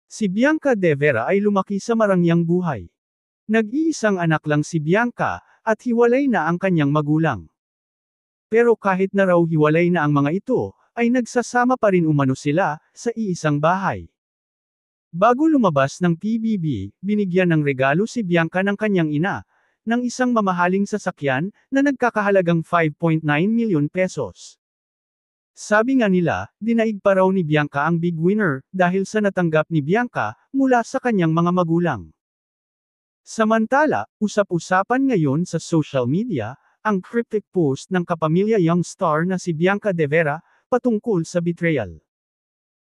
Si Bianca De Vera ay lumaki sa marangyang buhay. Nag-iisang anak lang si Bianca, at hiwalay na ang kanyang magulang. Pero kahit na raw hiwalay na ang mga ito, ay nagsasama pa rin umano sila, sa iisang bahay. Bago lumabas ng PBB, binigyan ng regalo si Bianca ng kanyang ina, ng isang mamahaling sasakyan, na nagkakahalagang 5.9 milyon pesos. Sabi nga nila, dinaig pa raw ni Bianca ang big winner, dahil sa natanggap ni Bianca, mula sa kanyang mga magulang. Samantala, usap-usapan ngayon sa social media, ang cryptic post ng kapamilya young star na si Bianca De Vera, patungkol sa betrayal.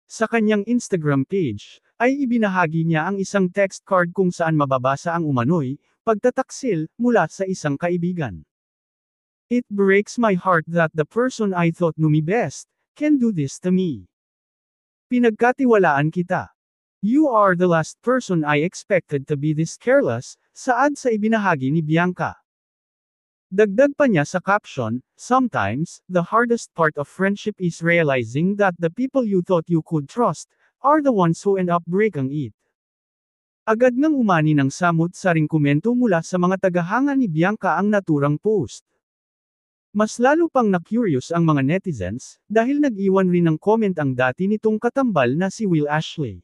Sa kanyang Instagram page, ay ibinahagi niya ang isang text card kung saan mababasa ang umano'y pagtataksil mula sa isang kaibigan. It breaks my heart that the person I thought knew me best can do this to me. Pinagkatiwalaan kita. You are the last person I expected to be this careless, saad sa ibinahagi ni Bianca. Dagdag pa niya sa caption, sometimes, the hardest part of friendship is realizing that the people you thought you could trust, are the ones who end up breaking it. Agad ngang umani ng samut-saring komento mula sa mga tagahanga ni Bianca ang naturang post. Mas lalo pang na-curious ang mga netizens, dahil nag-iwan rin ng comment ang dati nitong katambal na si Will Ashley.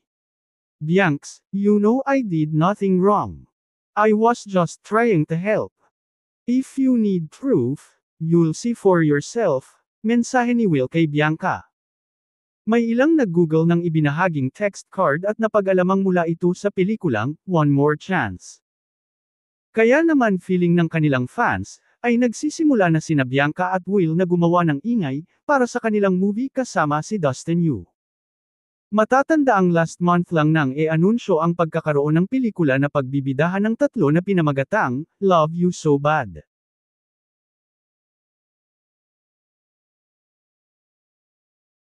Biancs, you know I did nothing wrong. I was just trying to help. If you need proof, you'll see for yourself, mensahe ni Will kay Bianca. May ilang nag-google ng ibinahaging text card at napag-alamang mula ito sa pelikulang, One More Chance. Kaya naman feeling ng kanilang fans, ay nagsisimula na sina Bianca at Will na gumawa ng ingay, para sa kanilang movie kasama si Dustin Yu. Matatanda ang last month lang nang anunsyo ang pagkakaroon ng pelikula na pagbibidahan ng tatlo na pinamagatang, Love You So Bad.